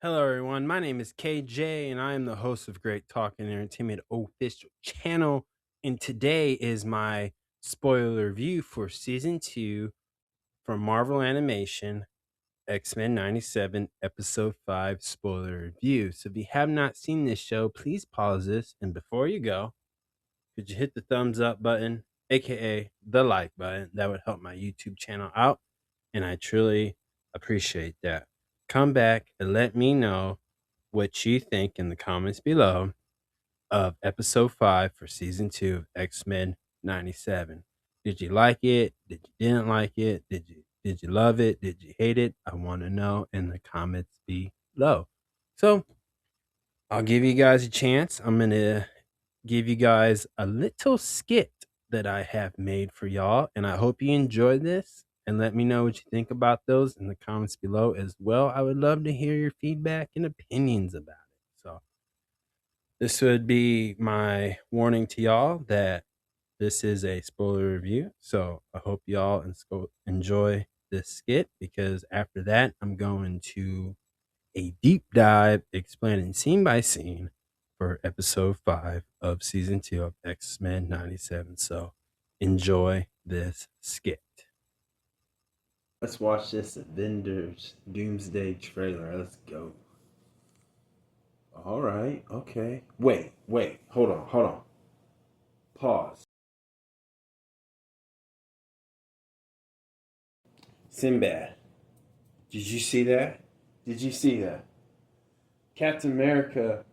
Hello, everyone. My name is KJ, and I am the host of Great Talk and Entertainment official channel. And today is my spoiler review for season 2 from Marvel Animation, X-Men 97, episode 5 spoiler review. So if you have not seen this show, please pause this. And before you go, could you hit the thumbs up button, aka the like button? That would help my YouTube channel out, and I truly appreciate that. Come back and let me know what you think in the comments below of episode 5 for season 2 of X-Men 97. Did you like it? Did you didn't like it? Did you love it? Did you hate it? I want to know in the comments below. So, I'll give you guys a chance. I'm going to give you guys a little skit that I have made for y'all, and I hope you enjoy this. And let me know what you think about those in the comments below as well. I would love to hear your feedback and opinions about it. So, this would be my warning to y'all that this is a spoiler review. So, I hope y'all enjoy this skit because after that, I'm going to a deep dive explaining scene by scene for episode 5 of season 2 of X-Men 97. So enjoy this skit. Let's watch this Avengers Doomsday trailer. Let's go. All right. Okay. Wait. Hold on. Pause. Sinbad. Did you see that? Did you see that? Captain America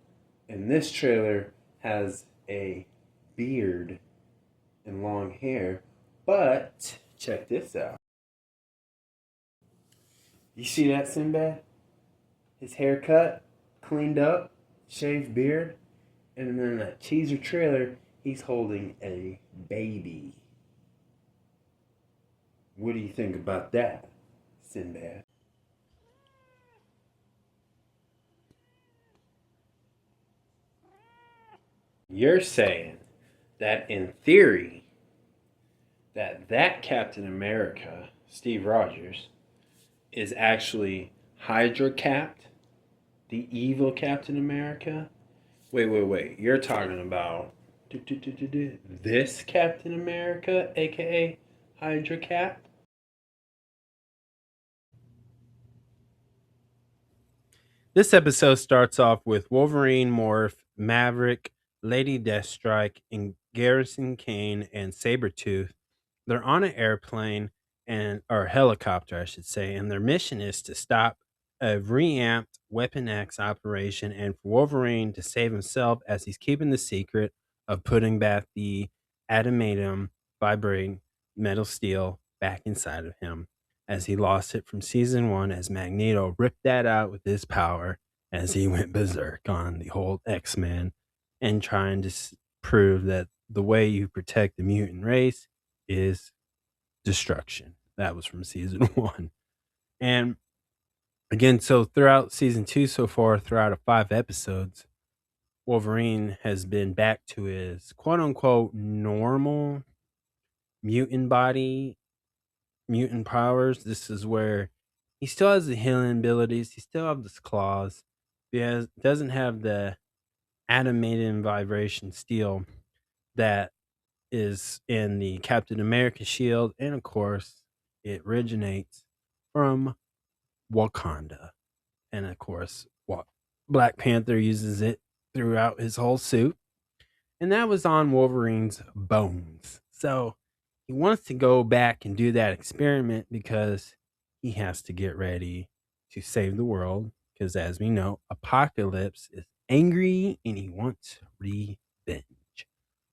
in this trailer has a beard and long hair, but check this out. You see that, Sinbad? His haircut, cleaned up, shaved beard, and then in that teaser trailer, he's holding a baby. What do you think about that, Sinbad? You're saying that in theory, that Captain America, Steve Rogers, is actually Hydra Capped, the evil Captain America? Wait. You're talking about this Captain America, aka Hydra Cap? This episode starts off with Wolverine, Morph, Maverick, Lady Deathstrike, and Garrison Kane and Sabretooth. They're on an airplane or helicopter, I should say, and their mission is to stop a reamped Weapon X operation and for Wolverine to save himself as he's keeping the secret of putting back the adamantium vibrating metal steel back inside of him as he lost it from season 1 as Magneto ripped that out with his power as he went berserk on the whole X-Men and trying to prove that the way you protect the mutant race is destruction. That was from season 1. And again, so throughout season 2 so far, throughout 5 episodes, Wolverine has been back to his quote unquote normal mutant body, mutant powers. This is where he still has the healing abilities, he still has his claws. Doesn't have the animated vibration steel that is in the Captain America shield, and of course, it originates from Wakanda. And of course, Black Panther uses it throughout his whole suit, and that was on Wolverine's bones. So he wants to go back and do that experiment because he has to get ready to save the world. Because as we know, Apocalypse is angry and he wants revenge.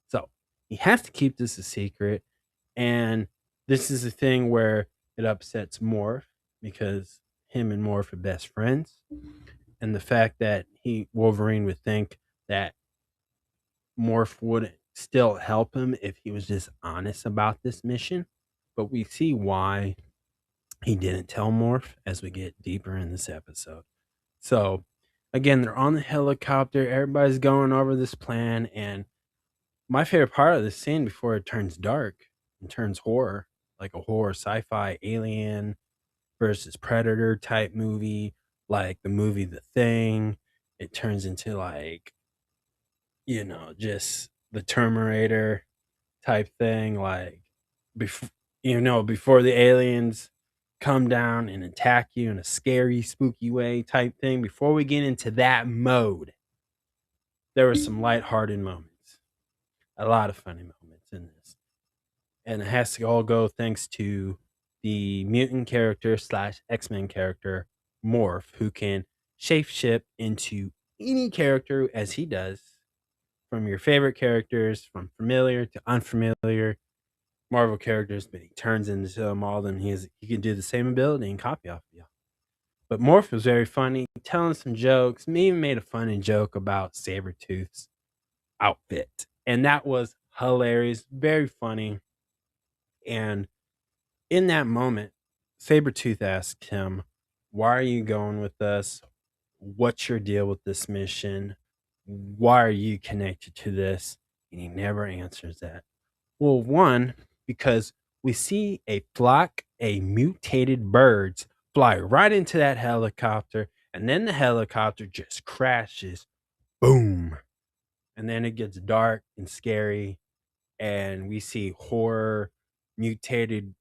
So he has to keep this a secret. And this is a thing where it upsets Morph because him and Morph are best friends. And the fact that Wolverine would think that Morph would still help him if he was just honest about this mission. But we see why he didn't tell Morph as we get deeper in this episode. So again, they're on the helicopter, everybody's going over this plan, and my favorite part of this scene before it turns dark and turns horror, like a horror sci-fi alien versus predator type movie, like the movie The Thing. It turns into like, just the Terminator type thing, like before before the aliens come down and attack you in a scary, spooky way type thing. Before we get into that mode, there were some lighthearted moments, a lot of funny moments in this, and it has to all go thanks to the mutant character slash X-Men character Morph, who can shapeshift into any character as he does, from your favorite characters, from familiar to unfamiliar Marvel characters, but he turns into them all. Then he can do the same ability and copy off of you. But Morph was very funny, telling some jokes. Me even made a funny joke about Sabretooth's outfit, and that was hilarious, very funny. And in that moment, Sabretooth asked him, "Why are you going with us? What's your deal with this mission? Why are you connected to this?" And he never answers that. Well, one, because we see a flock of mutated birds fly right into that helicopter, and then the helicopter just crashes. Boom. And then it gets dark and scary, and we see horror, mutated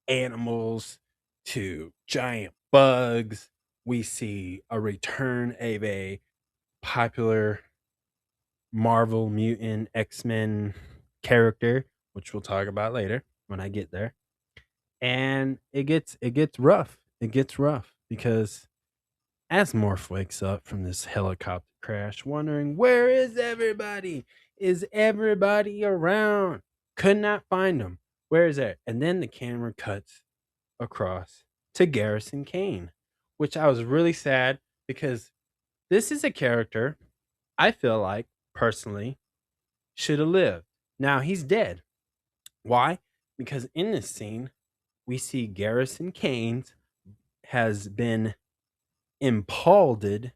animals to giant bugs. We see a return of a popular Marvel mutant X-Men character, which we'll talk about later when I get there. And it gets rough. It gets rough because as Morph wakes up from this helicopter crash, wondering where is everybody? Is everybody around? Could not find them. Where is it? And then the camera cuts across to Garrison Kane, which I was really sad because this is a character I feel like personally should have lived. Now he's dead. Why? Because in this scene, we see Garrison Kane has been impaled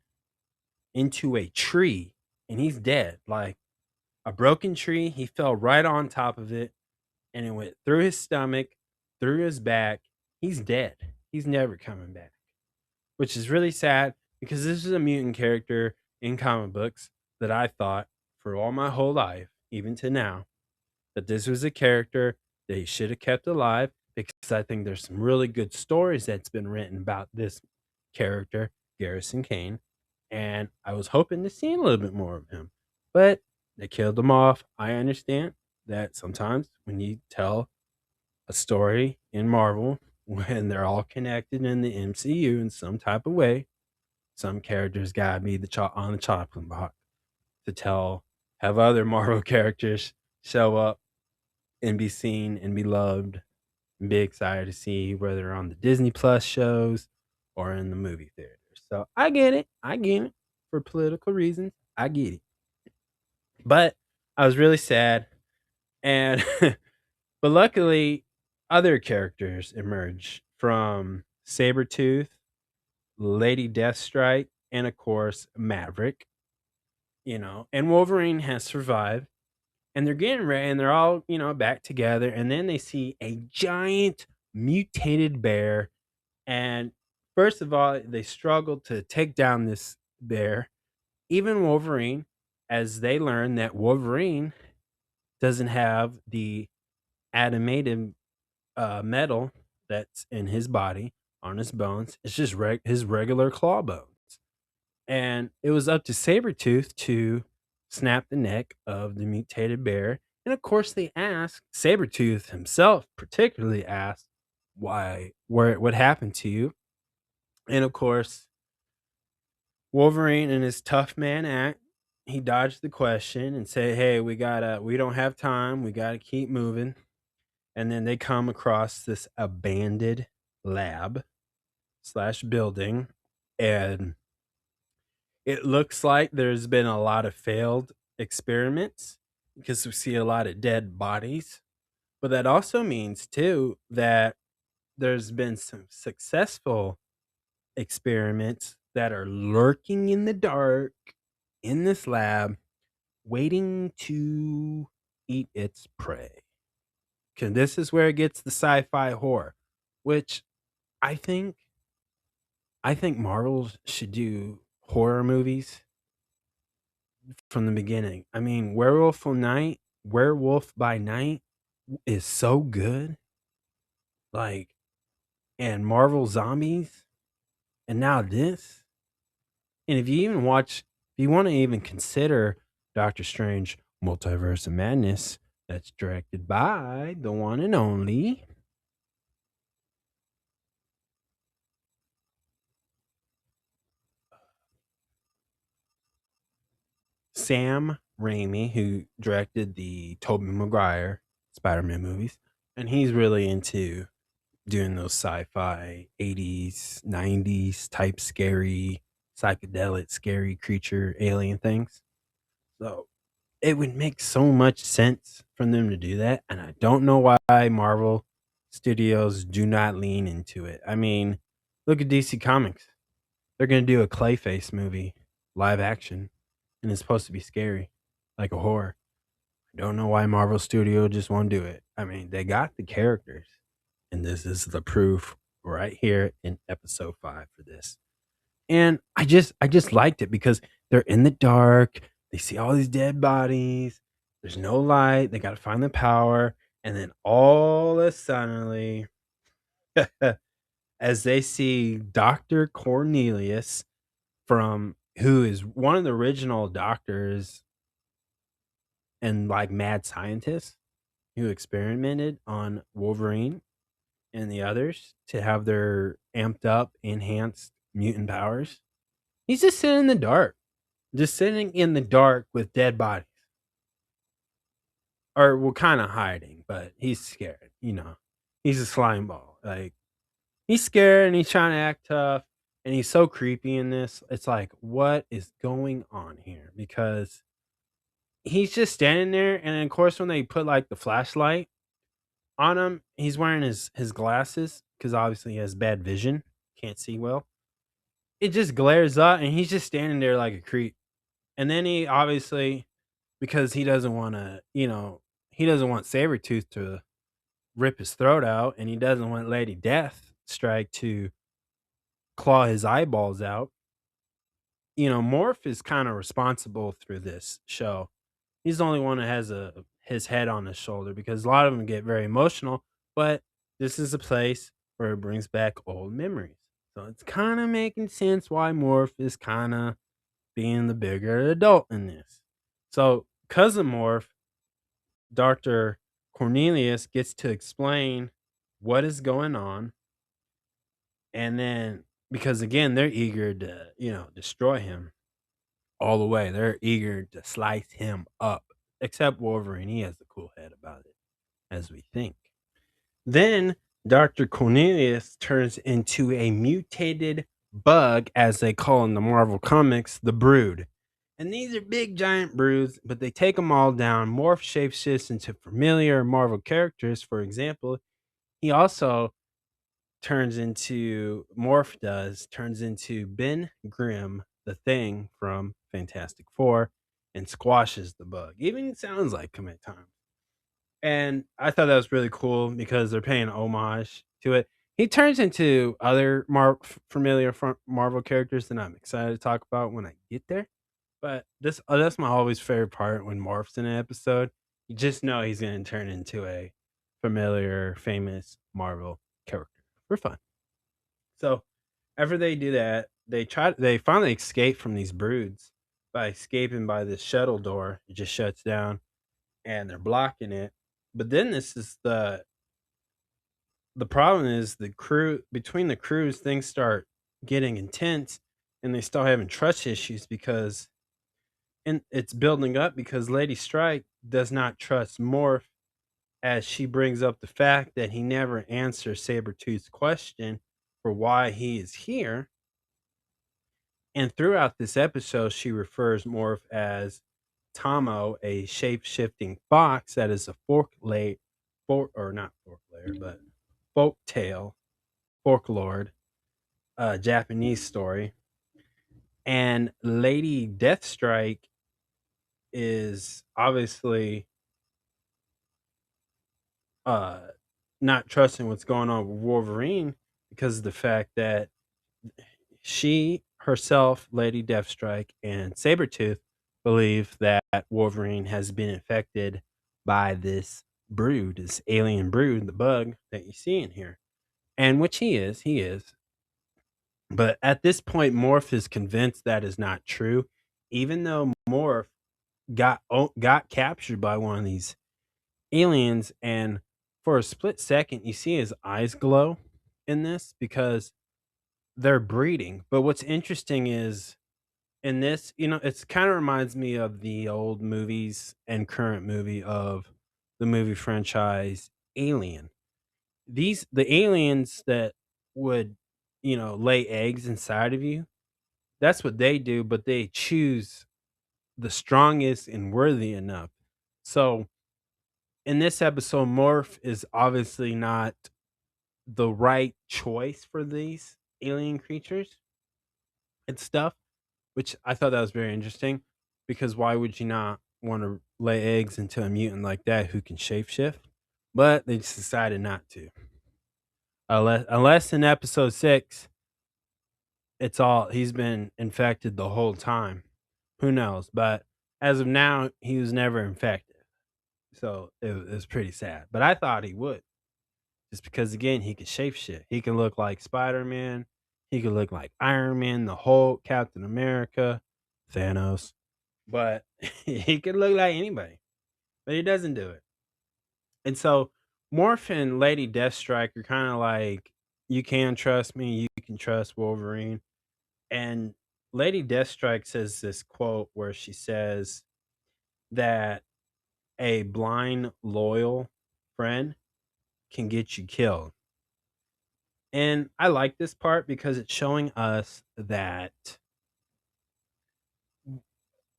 into a tree and he's dead. Like a broken tree, he fell right on top of it and it went through his stomach, through his back. He's dead. He's never coming back, which is really sad because this is a mutant character in comic books that I thought for all my whole life, even to now, that this was a character that he should have kept alive because I think there's some really good stories that's been written about this character, Garrison Kane, and I was hoping to see a little bit more of him. But they killed him off. I understand that sometimes when you tell a story in Marvel, when they're all connected in the MCU in some type of way, some characters gotta be on the chopping block to have other Marvel characters show up and be seen and be loved and be excited to see whether on the Disney Plus shows or in the movie theaters. So I get it. I get it. For political reasons, I get it. But I was really sad. And but luckily other characters emerge from Sabretooth, Lady Deathstrike, and of course Maverick, and Wolverine has survived and they're getting ready and they're all, back together. And then they see a giant mutated bear. And first of all, they struggle to take down this bear. Even Wolverine, as they learn that Wolverine doesn't have the adamantium metal that's in his body on his bones, it's just his regular claw bones. And it was up to Sabretooth to snap the neck of the mutated bear. And of course, they asked, Sabretooth himself particularly asked, what happened to you? And of course, Wolverine in his tough man act, he dodged the question and said, "Hey, we don't have time. We gotta keep moving." And then they come across this abandoned lab slash building, and it looks like there's been a lot of failed experiments because we see a lot of dead bodies. But that also means too that there's been some successful experiments that are lurking in the dark in this lab, waiting to eat its prey. Because this is where it gets the sci fi horror, which I think I think Marvel should do horror movies from the beginning. I mean, Werewolf by Night is so good. Like, and Marvel Zombies, and now this. And if you want to even consider Doctor Strange Multiverse of Madness, that's directed by the one and only Sam Raimi, who directed the Tobey Maguire Spider-Man movies, and he's really into doing those sci-fi 80s, 90s type scary, psychedelic, scary creature alien things. So it would make so much sense for them to do that, and I don't know why Marvel Studios do not lean into it. I mean, look at DC Comics. They're going to do a Clayface movie, live action, and it's supposed to be scary, like a horror. I don't know why Marvel Studio just won't do it. I mean, they got the characters, and this is the proof right here in episode 5 for this. And I just liked it because they're in the dark. They see all these dead bodies. There's no light. They got to find the power, and then all of a suddenly, as they see Doctor Cornelius from who is one of the original doctors and like mad scientists who experimented on Wolverine and the others to have their amped up, enhanced mutant powers. He's just sitting in the dark, just sitting in the dark with dead bodies, or well, kind of hiding, but he's scared. He's a slime ball. Like he's scared and he's trying to act tough, and he's so creepy in this. It's like, what is going on here? Because he's just standing there, and then, of course, when they put like the flashlight on him, he's wearing his glasses because obviously he has bad vision, can't see well. It just glares up, and he's just standing there like a creep. And then he obviously, because he doesn't want to, he doesn't want Sabretooth to rip his throat out, and he doesn't want Lady Death Strike to claw his eyeballs out. Morph is kind of responsible through this show. He's the only one that has his head on his shoulder because a lot of them get very emotional, but this is a place where it brings back old memories. So it's kind of making sense why Morph is kind of being the bigger adult in this. So, Cousin Morph, Dr. Cornelius gets to explain what is going on. And then, because again, they're eager to, destroy him all the way. They're eager to slice him up, except Wolverine. He has a cool head about it, as we think. Then Dr. Cornelius turns into a mutated bug, as they call in the Marvel Comics, the Brood. And these are big giant broods, but they take them all down. Morph shapeshifts into familiar Marvel characters. For example, he also turns into Ben Grimm, the Thing from Fantastic Four, and squashes the bug. Even sounds like commit time. And I thought that was really cool because they're paying homage to it. He turns into other familiar Marvel characters that I'm excited to talk about when I get there. But that's my always favorite part when Morph's in an episode. You just know he's going to turn into a familiar, famous Marvel character for fun. So after they do that, they finally escape from these broods by escaping by this shuttle door. It just shuts down and they're blocking it. But then this is the problem is the crew between the crews things start getting intense and they start having trust issues because and it's building up because Lady Strike does not trust Morph as she brings up the fact that he never answers Sabretooth's question for why he is here. And throughout this episode, she refers Morph as Tomo, a shape shifting fox that is a or not fork layer, but folk tale, folklore, Japanese story. And Lady Deathstrike is obviously uh, not trusting what's going on with Wolverine because of the fact that she herself, Lady Deathstrike, and Sabretooth believe that Wolverine has been infected by this brood, this alien brood, the bug that you see in here. And which he is. But at this point, Morph is convinced that is not true, even though Morph got captured by one of these aliens, and for a split second, you see his eyes glow in this because they're breeding. But what's interesting is in this, it's kind of reminds me of the old movies and current movie of the movie franchise Alien. The aliens that would, lay eggs inside of you, that's what they do, but they choose the strongest and worthy enough. So in this episode, Morph is obviously not the right choice for these alien creatures and stuff, which I thought that was very interesting because why would you not want to lay eggs into a mutant like that who can shapeshift? But they just decided not to. Unless in episode 6, it's all he's been infected the whole time. Who knows? But as of now, he was never infected. So it was pretty sad. But I thought he would. Just because again, he could shapeshift. He can look like Spider-Man. He could look like Iron Man, the Hulk, Captain America, Thanos. But he could look like anybody. But he doesn't do it. And so Morph and Lady Deathstrike are kind of like, you can trust me, you can trust Wolverine. And Lady Deathstrike says this quote where she says that a blind, loyal friend can get you killed. And I like this part because it's showing us that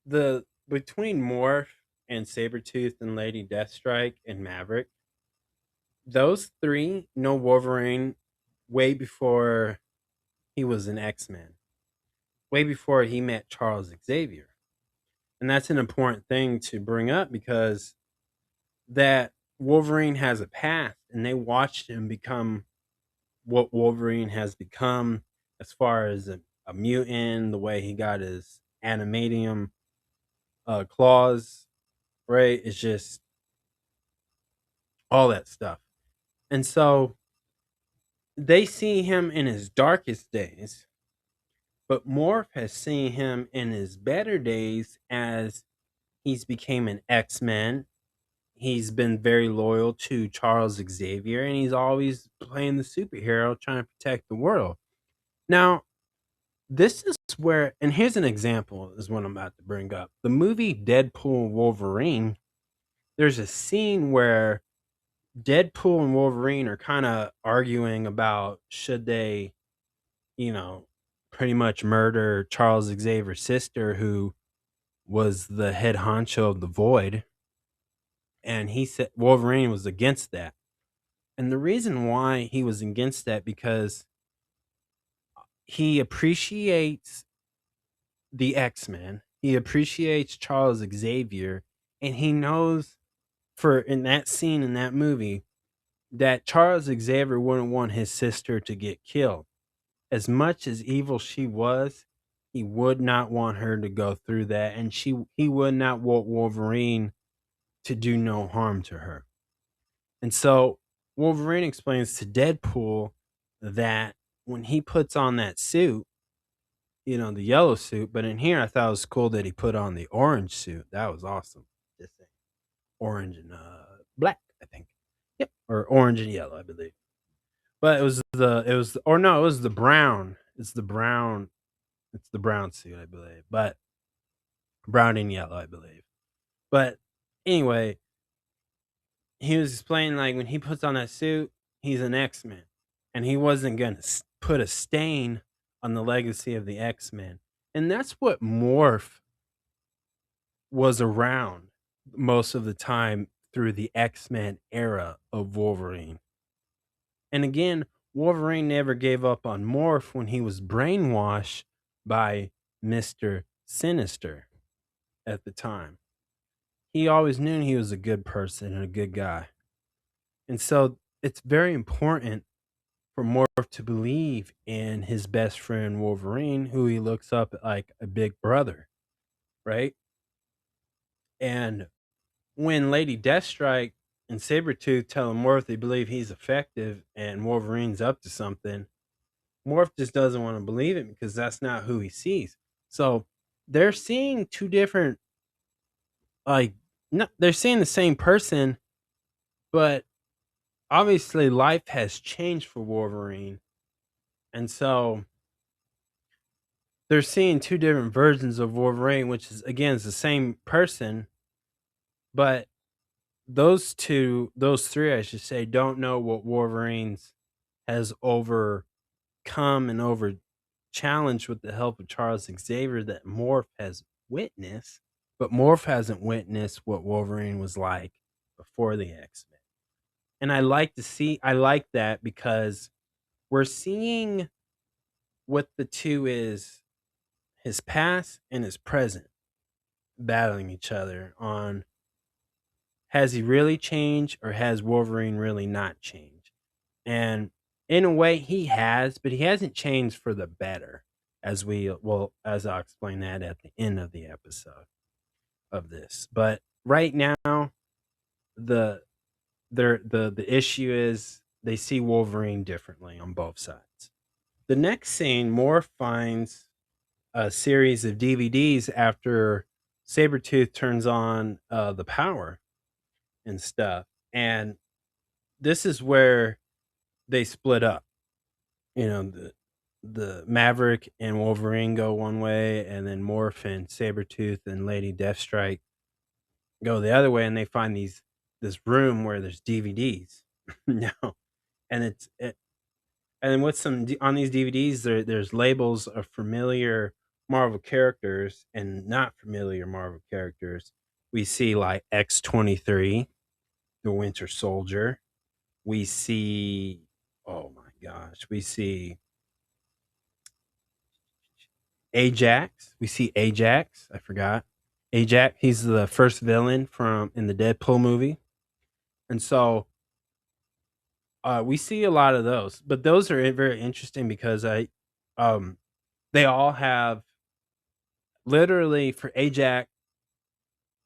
the between Morph and Sabretooth and Lady Deathstrike and Maverick, those three know Wolverine way before he was an X-Men, way before he met Charles Xavier. And that's an important thing to bring up because that Wolverine has a past and they watched him become what Wolverine has become as far as a mutant, the way he got his animatium claws, right? It's just all that stuff. And so they see him in his darkest days, but Morph has seen him in his better days as he's became an X-Men. He's been very loyal to Charles Xavier and he's always playing the superhero trying to protect the world. Now, this is where, and here's an example, is what I'm about to bring up. The movie Deadpool and Wolverine, there's a scene where Deadpool and Wolverine are kind of arguing about should they, you know, pretty much murder Charles Xavier's sister, who was the head honcho of the Void. And he said Wolverine was against that. And the reason why he was against that because he appreciates the X-Men. He appreciates Charles Xavier and he knows for in that scene in that movie that Charles Xavier wouldn't want his sister to get killed. As much as evil she was, he would not want her to go through that and he would not want Wolverine to do no harm to her. And so Wolverine explains to Deadpool that when he puts on that suit, the yellow suit, but in here I thought it was cool that he put on the orange suit. That was awesome. Just saying. Orange and black, I think. Yep, or orange and yellow, I believe. But it was the brown. It's the brown suit, I believe. But brown and yellow, I believe. But anyway, he was explaining like when he puts on that suit, he's an X-Men, and he wasn't gonna put a stain on the legacy of the X-Men, and that's what Morph was around most of the time through the X-Men era of Wolverine. And again, Wolverine never gave up on Morph when he was brainwashed by Mr. Sinister at the time. He always knew he was a good person and a good guy. And so it's very important for Morph to believe in his best friend Wolverine, who he looks up like a big brother, right? And when Lady Deathstrike and Sabretooth tell Morph they believe he's effective and Wolverine's up to something, Morph just doesn't want to believe it because that's not who he sees. So they're seeing two different, like, no, they're seeing the same person, but obviously life has changed for Wolverine. And so they're seeing two different versions of Wolverine, which is, again, is the same person, but those three, I should say, don't know what Wolverine's has overcome and over challenged with the help of Charles Xavier that Morph has witnessed, but Morph hasn't witnessed what Wolverine was like before the X-Men. And I like that because we're seeing what the two is, his past and his present battling each other on, has he really changed or has Wolverine really not changed? And in a way he has, but he hasn't changed for the better, as I'll explain that at the end of the episode of this. But right now, the the issue is they see Wolverine differently on both sides. The next scene, Moore finds a series of DVDs after Sabretooth turns on the power and stuff. And this is where they split up. You know, the Maverick and Wolverine go one way, and then Morph and Sabretooth and Lady Deathstrike go the other way, and they find this room where there's DVDs. No, and and what's on these DVDs, there's labels of familiar Marvel characters and not familiar Marvel characters. We see like X-23, the Winter Soldier. We see, oh my gosh, we see Ajax. We see Ajax. I forgot. Ajax, he's the first villain from in the Deadpool movie. And so we see a lot of those. But those are very interesting because um they all have, literally, for Ajax,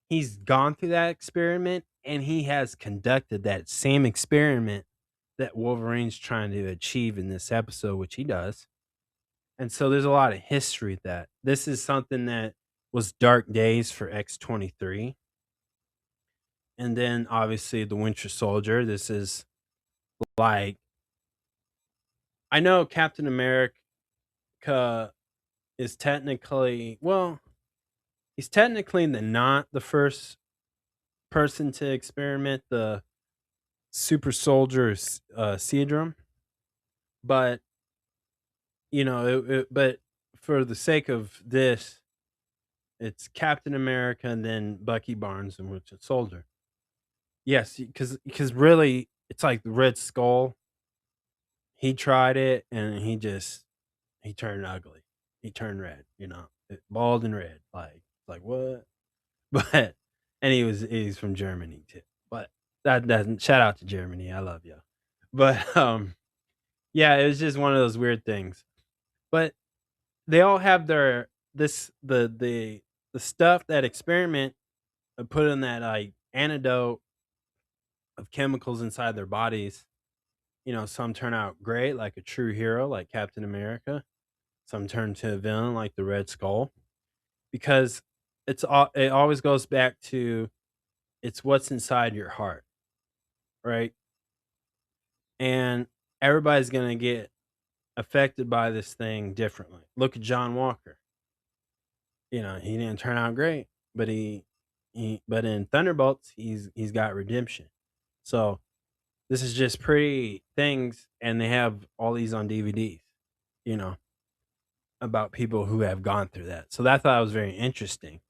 he's gone through that experiment and he has conducted that same experiment that Wolverine's trying to achieve in this episode, which he does. And so there's a lot of history that this is something that was dark days for X-23. And then obviously the Winter Soldier. This is like, I know Captain America is technically, well, he's technically not the first person to experiment the super soldier syndrome, but but for the sake of this, it's Captain America and then Bucky Barnes and Winter Soldier. Yes, because really, it's like the Red Skull. He tried it and he turned ugly. He turned red. Bald and red. Like what? But and he's from Germany too. But that doesn't, shout out to Germany. I love you. But yeah, it was just one of those weird things. But they all have their this the stuff, that experiment, put in that like antidote of chemicals inside their bodies. Some turn out great, like a true hero, like Captain America. Some turn to a villain, like the Red Skull, because it always goes back to, it's what's inside your heart, right? And everybody's gonna get affected by this thing differently. Look at John Walker. He didn't turn out great, but but in Thunderbolts, he's got redemption. So this is just pretty things, and they have all these on DVDs. You know, about people who have gone through that. So that thought was very interesting.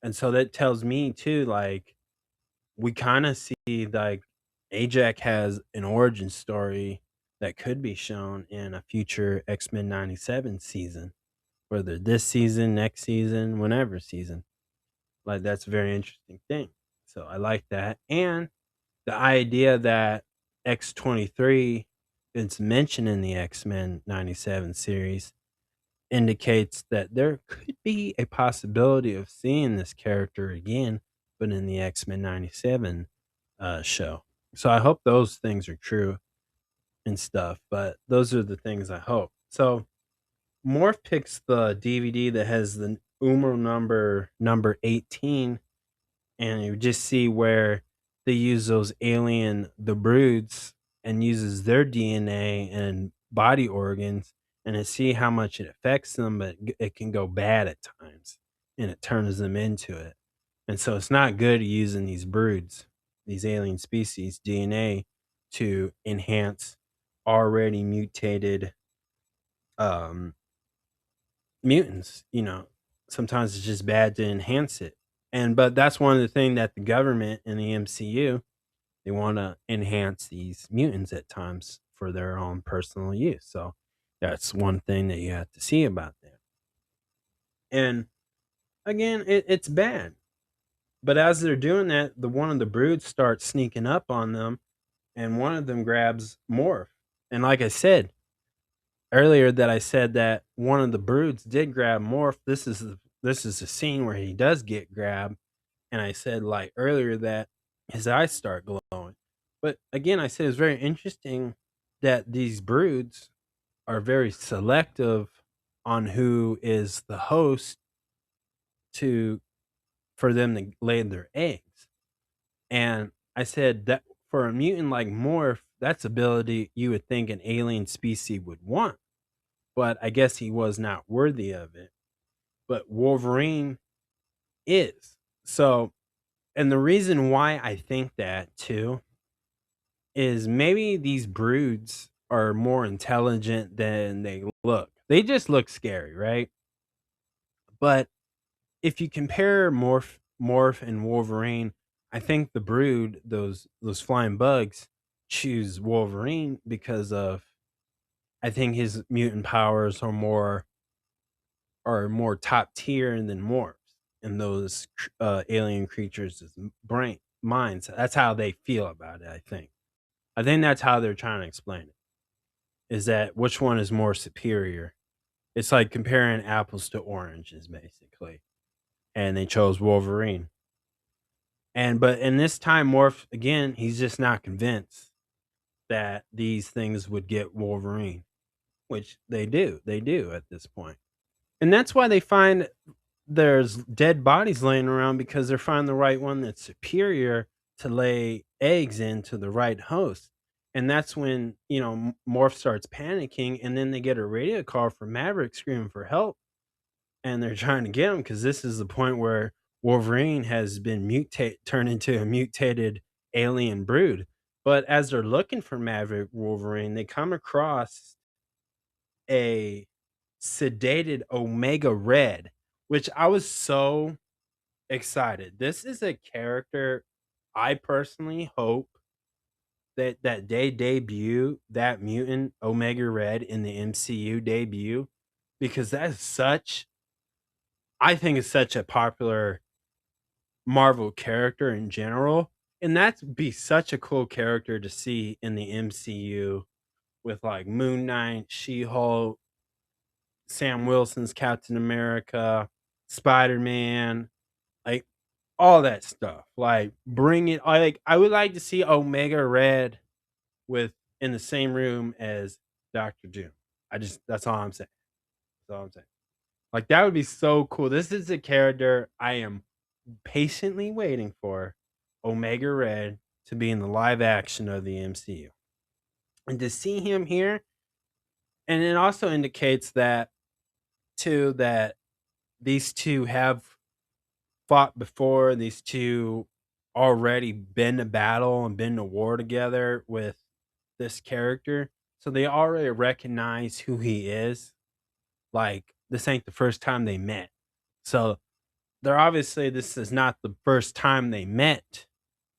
And so that tells me too, like, we kind of see like Ajax has an origin story that could be shown in a future X-Men 97 season, whether this season, next season, whenever season. Like, that's a very interesting thing. So I like that. And the idea that X-23 it's mentioned in the X-Men 97 series indicates that there could be a possibility of seeing this character again, but in the X-Men 97 show. So I hope those things are true and stuff, but those are the things I hope. So Morph picks the DVD that has the Umo number 18, and you just see where they use those the broods, and uses their DNA and body organs, and to see how much it affects them, but it can go bad at times, and it turns them into it. And so it's not good using these broods, these alien species DNA, to enhance already mutated um mutants. Sometimes it's just bad to enhance it. And but that's one of the things that the government in the MCU, they want to enhance these mutants at times for their own personal use. So that's one thing that you have to see about that. And again, it's bad. But as they're doing that, the one of the broods starts sneaking up on them, and one of them grabs Morph. And like I said earlier, that I said that one of the broods did grab Morph. This is a scene where he does get grabbed, and I said like earlier that his eyes start glowing. But again, I said it's very interesting that these broods are very selective on who is the host to for them to lay their eggs. And I said that for a mutant like Morph, that's ability you would think an alien species would want. But I guess he was not worthy of it. But Wolverine is. So, and the reason why I think that too is maybe these broods are more intelligent than they look. They just look scary, right? But if you compare Morph and Wolverine, I think the brood, those flying bugs, choose Wolverine because of, I think his mutant powers are more top tier than Morph's and those alien creatures' brain minds. That's how they feel about it. I think that's how they're trying to explain it. Is that which one is more superior? It's like comparing apples to oranges, basically. And they chose Wolverine. And but in this time, Morph again, he's just not convinced that these things would get Wolverine, which they do. They do at this point. And that's why they find there's dead bodies laying around, because they're finding the right one that's superior to lay eggs into the right host. And that's when, Morph starts panicking, and then they get a radio call from Maverick screaming for help, and they're trying to get him because this is the point where Wolverine has been turned into a mutated alien brood. But as they're looking for Maverick Wolverine, they come across a sedated Omega Red, which I was so excited. This is a character I personally hope that they debut that mutant Omega Red in the MCU debut, because that's such I think is such a popular Marvel character in general, and that'd be such a cool character to see in the MCU with like Moon Knight, She-Hulk, Sam Wilson's Captain America, Spider-Man, like all that stuff. Like bring it like I would like to see Omega Red with in the same room as Doctor Doom. That's all I'm saying. That's all I'm saying. Like that would be so cool. This is a character I am patiently waiting for, Omega Red, to be in the live action of the MCU. And to see him here, and it also indicates that too that these two have fought before. These two already been to battle and been to war together with this character. So they already recognize who he is. Like this ain't the first time they met. So they're obviously this is not the first time they met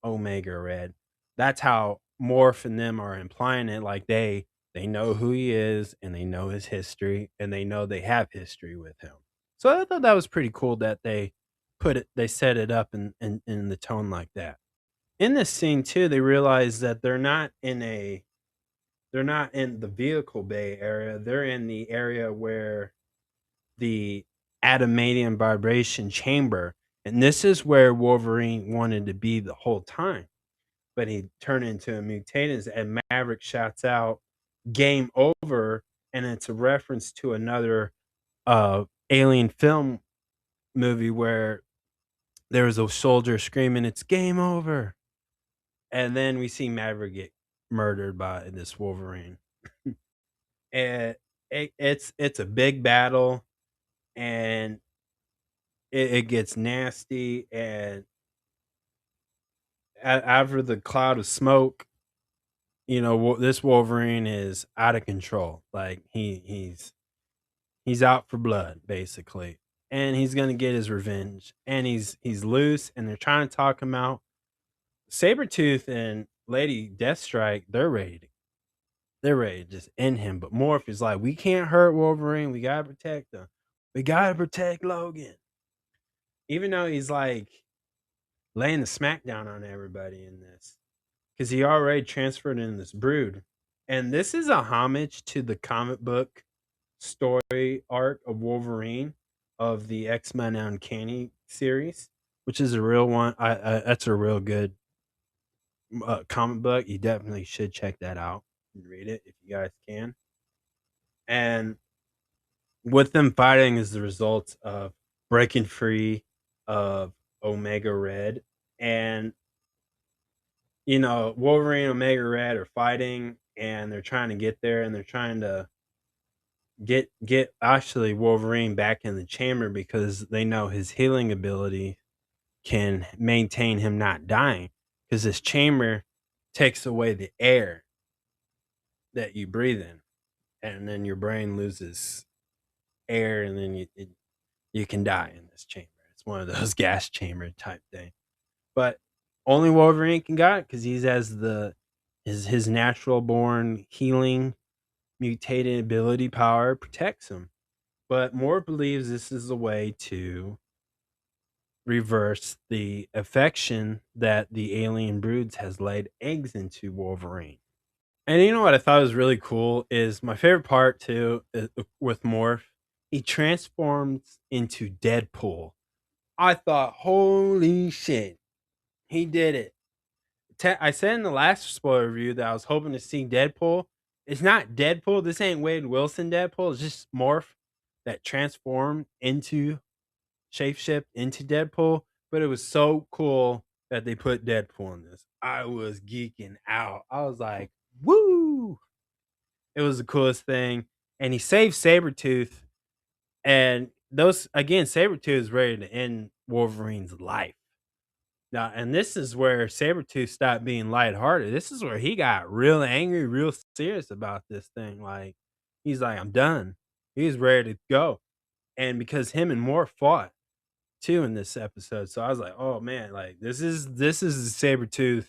Omega Red. That's how Morph and them are implying it. Like they know who he is, and they know his history, and they know they have history with him. So I thought that was pretty cool that they set it up in the tone like that. In this scene too, they realize that they're not in a they're not in the vehicle bay area. They're in the area where the adamantium vibration chamber, and this is where Wolverine wanted to be the whole time. But he turned into a mutant, and Maverick shouts out, "Game over!" And it's a reference to another alien film movie where there was a soldier screaming, "It's game over!" And then we see Maverick get murdered by this Wolverine. And it's a big battle, and it gets nasty. And after the cloud of smoke, this Wolverine is out of control. Like he's out for blood basically, and he's gonna get his revenge. And he's loose, and they're trying to talk him out. Sabretooth and Lady Deathstrike, they're ready to just end him. But Morph is like, we can't hurt Wolverine. We gotta protect him. We gotta protect Logan. Even though he's like laying the smackdown on everybody in this, because he already transferred in this brood. And this is a homage to the comic book story arc of Wolverine of the X-Men Uncanny series, which is a real one. That's a real good comic book. You definitely should check that out and read it if you guys can. And with them fighting is the result of breaking free of Omega Red. And Wolverine and Omega Red are fighting, and they're trying to get there, and they're trying to get actually Wolverine back in the chamber because they know his healing ability can maintain him not dying, because this chamber takes away the air that you breathe in, and then your brain loses air, and then you can die in this chamber. It's one of those gas chamber type thing. But only Wolverine can got it because he's as the his natural born healing mutated ability power protects him. But Moore believes this is a way to reverse the affection that the alien broods has laid eggs into Wolverine. And you know what I thought was really cool is my favorite part too with Morph. He transforms into Deadpool. I thought, holy shit, he did it. I said in the last spoiler review that I was hoping to see Deadpool. It's not Deadpool. This ain't Wade Wilson Deadpool. It's just Morph that transformed into shapeshift into Deadpool. But it was so cool that they put Deadpool in this. I was geeking out. I was like, woo! It was the coolest thing. And he saved Sabretooth. And those again, Sabretooth is ready to end Wolverine's life. Now, and this is where Sabretooth stopped being lighthearted. This is where he got real angry, real serious about this thing. Like, he's like, I'm done. He's ready to go. And because him and Moore fought too in this episode. So I was like, oh man, like this is Sabretooth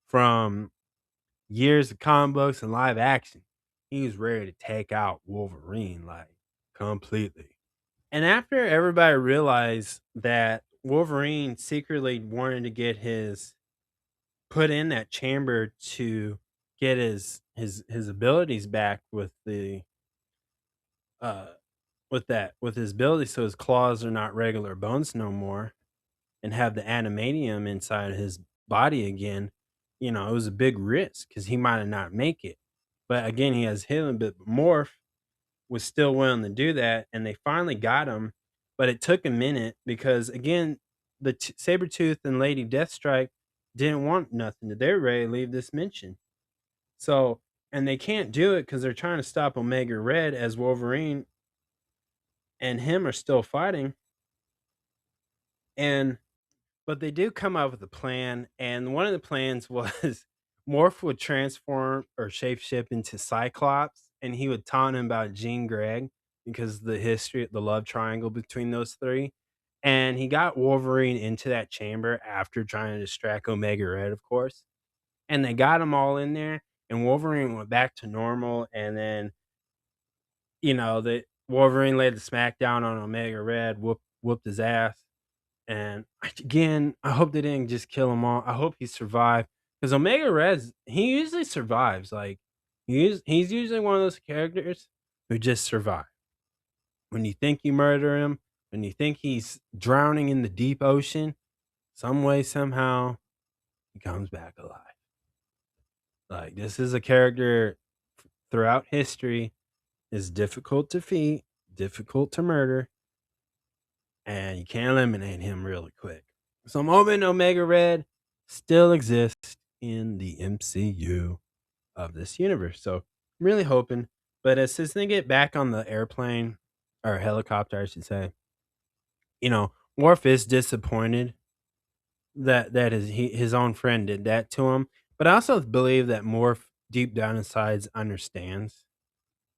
from years of comic books and live action. He's ready to take out Wolverine like completely. And after everybody realized that Wolverine secretly wanted to get his put in that chamber to get his abilities back uh with his abilities, so his claws are not regular bones no more, and have the adamantium inside his body again. It was a big risk because he might have not make it. But again, he has healing, but Morph was still willing to do that, and they finally got him. But it took a minute because again, the Sabretooth and Lady Deathstrike didn't want nothing. They were ready to leave this mention. So, and they can't do it because they're trying to stop Omega Red as Wolverine and him are still fighting. And but they do come up with a plan, and one of the plans was Morph would transform or shapeshift into Cyclops, and he would taunt him about Jean Grey because the history, the love triangle between those three. And he got Wolverine into that chamber after trying to distract Omega Red, of course. And they got them all in there, and Wolverine went back to normal. And then, the Wolverine laid the smackdown on Omega Red, whooped his ass. And again, I hope they didn't just kill him all. I hope he survived because Omega Red, he usually survives. Like He's usually one of those characters who just survive. When you think you murder him, when you think he's drowning in the deep ocean, some way, somehow, he comes back alive. Like, this is a character throughout history is difficult to defeat, difficult to murder, and you can't eliminate him really quick. So Moment Omega Red still exists in the MCU of this universe. So I'm really hoping. But as soon as they get back on the airplane or helicopter, I should say, Worf is disappointed that his own friend did that to him. But I also believe that Morph deep down inside understands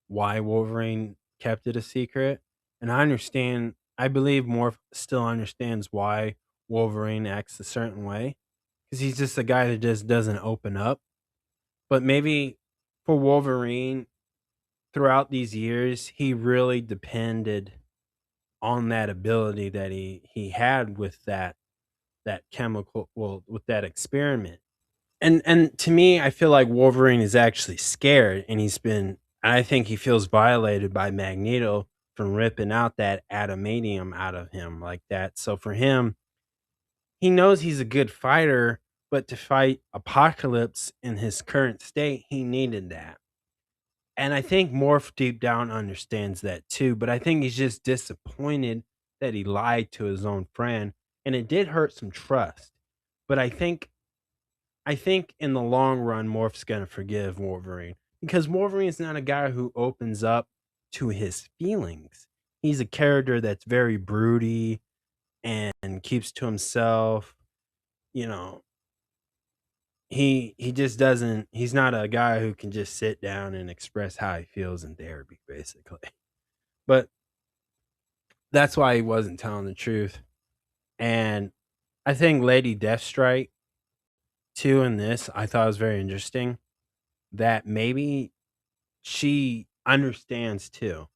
why Wolverine kept it a secret. And I believe Morph still understands why Wolverine acts a certain way. Because he's just a guy that just doesn't open up. But maybe for Wolverine, throughout these years, he really depended on that ability that he had with that chemical, well, with that experiment. And to me, I feel like Wolverine is actually scared, and I think he feels violated by Magneto from ripping out that adamantium out of him like that. So for him, he knows he's a good fighter, but to fight Apocalypse in his current state, he needed that. And I think Morph deep down understands that too, but I think he's just disappointed that he lied to his own friend, and it did hurt some trust. But I think in the long run, Morph's gonna forgive Wolverine because Wolverine's not a guy who opens up to his feelings. He's a character that's very broody and keeps to himself. You know, he just doesn't. He's not a guy who can just sit down and express how he feels in therapy, basically. But that's why he wasn't telling the truth. And I think Lady Deathstrike too in this I thought was very interesting that maybe she understands too.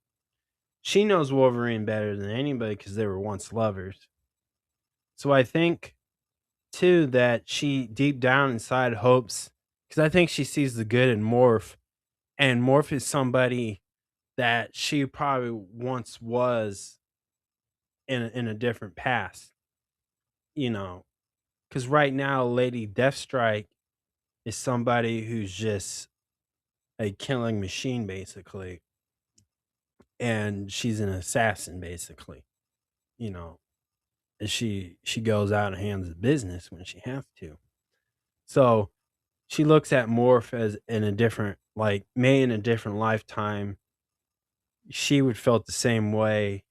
She knows Wolverine better than anybody because they were once lovers. So I think too that she deep down inside hopes because I think she sees the good in Morph, and Morph is somebody that she probably once was in a different past, you know. Because right now, Lady Deathstrike is somebody who's just a killing machine, basically, and she's an assassin, basically. You know, and she goes out and handles the business when she has to. So she looks at Morph as in a different, like, may in a different lifetime, she would felt the same way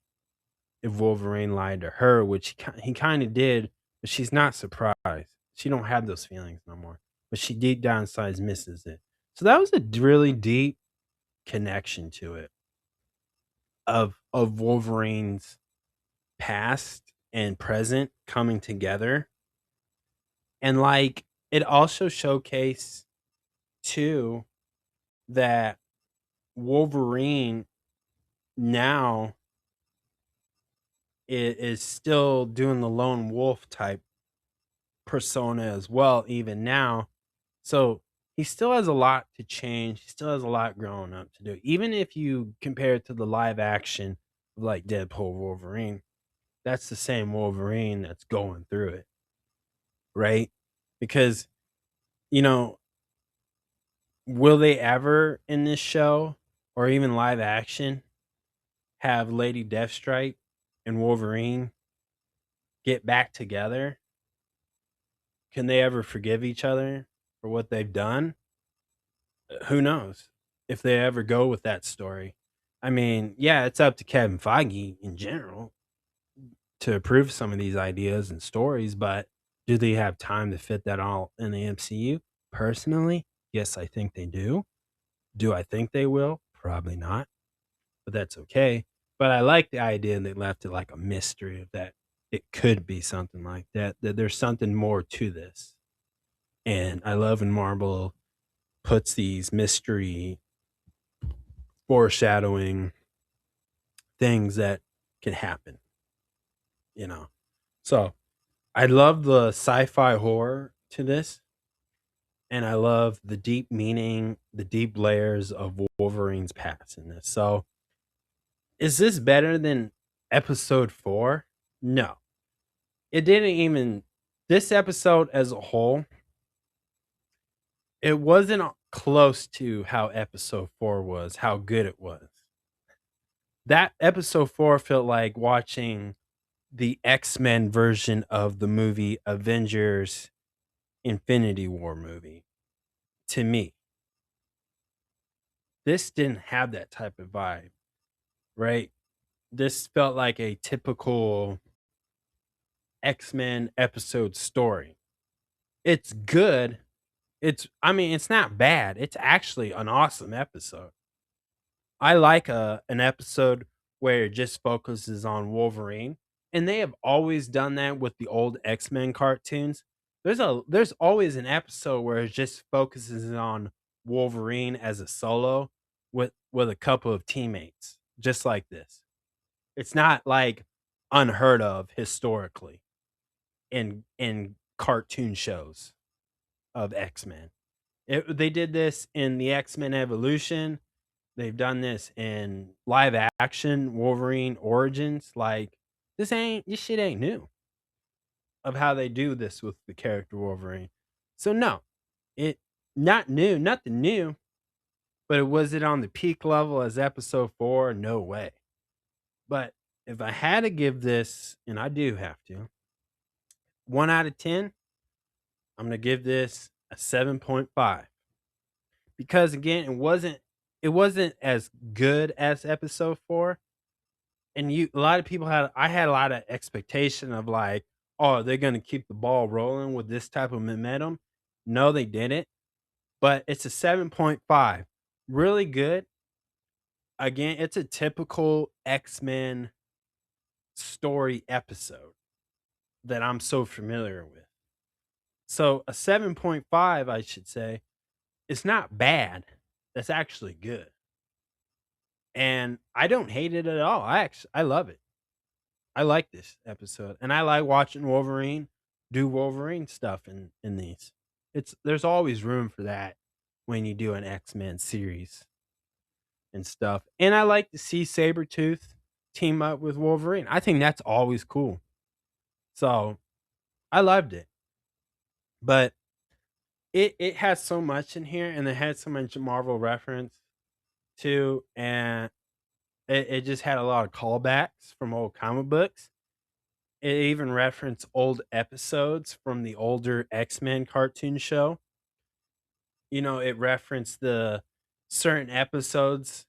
if Wolverine lied to her, which he kind of did, but she's not surprised. She don't have those feelings no more, but she deep down inside misses it. So that was a really deep connection to it of Wolverine's past and present coming together. And like it also showcased too that Wolverine now is still doing the lone wolf type persona as well, even now. So he still has a lot to change. He still has a lot growing up to do. Even if you compare it to the live action of like Deadpool Wolverine, that's the same Wolverine that's going through it, right? Because, you know, will they ever in this show or even live action have Lady Deathstrike and Wolverine get back together? Can they ever forgive each other for what they've done? Who knows if they ever go with that story. I mean, yeah, it's up to Kevin Feige in general to approve some of these ideas and stories, but do they have time to fit that all in the MCU? Personally, yes, I think they do. Do I think they will? Probably not, but that's okay. But I like the idea they left it like a mystery of that it could be something like that, that there's something more to this. And I love when Marvel puts these mystery foreshadowing things that can happen, you know. So I love the sci-fi horror to this, and I love the deep meaning, the deep layers of Wolverine's past in this. So, is this better than episode 4? No. It didn't even this episode as a whole, it wasn't close to how episode 4 was, how good it was. That episode 4 felt like watching the X-Men version of the movie Avengers Infinity War movie to me. This didn't have that type of vibe, right? This felt like a typical X-Men episode story. It's good. I mean, it's not bad. It's actually an awesome episode. I like an episode where it just focuses on Wolverine, and they have always done that with the old X-Men cartoons. There's always an episode where it just focuses on Wolverine as a solo with a couple of teammates, just like this. It's not like unheard of historically in cartoon shows of X-Men. They did this in the X-Men Evolution. They've done this in live action Wolverine Origins. Like this shit ain't new of how they do this with the character Wolverine. So no, it not new, nothing new. But was it on the peak level as episode 4? No way. But if I had to give this, and I do have to, 1 out of 10, I'm gonna give this a 7.5. Because again, it wasn't as good as episode 4. And a lot of people I had a lot of expectation of like, oh, they're gonna keep the ball rolling with this type of momentum. No, they didn't. But it's a 7.5. Really good. Again, it's a typical X-Men story episode that I'm so familiar with. So a 7.5, I should say, it's not bad. That's actually good. And I don't hate it at all. I love it. I like this episode, and I like watching Wolverine do Wolverine stuff in these. There's always room for that when you do an X-Men series and stuff. And I like to see Sabretooth team up with Wolverine. I think that's always cool. So I loved it. But it has so much in here, and it had so much Marvel reference too, and it just had a lot of callbacks from old comic books. It even referenced old episodes from the older X-Men cartoon show. It referenced the certain episodes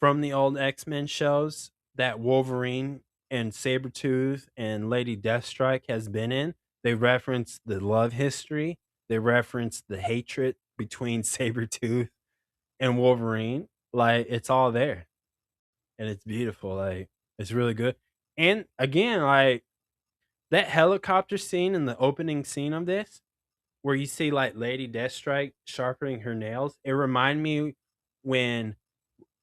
from the old X-Men shows that Wolverine and Sabretooth and Lady Deathstrike has been in. They referenced the love history. They referenced the hatred between Sabretooth and Wolverine. Like, it's all there. And it's beautiful. Like, it's really good. And again, like, that helicopter scene in the opening scene of this, where you see like Lady Deathstrike sharpening her nails, it reminded me when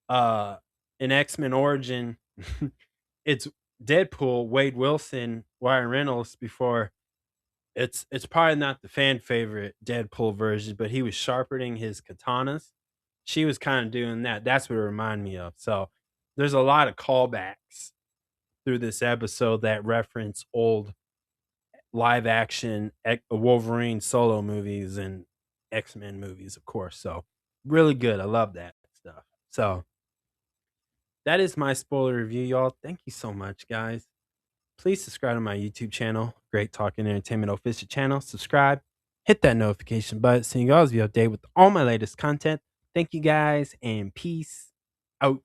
uh in X-Men Origin, it's Deadpool, Wade Wilson, Ryan Reynolds before. It's probably not the fan favorite Deadpool version, but he was sharpening his katanas. She was kind of doing that. That's what it reminded me of. So there's a lot of callbacks through this episode that reference old live action Wolverine solo movies and X-Men movies, of course. So really good. I love that stuff. So that is my spoiler review, y'all. Thank you so much, guys. Please subscribe to my YouTube channel, Great Talking Entertainment Official channel. Subscribe, hit that notification button so you guys be updated with all my latest content. Thank you guys, and peace out.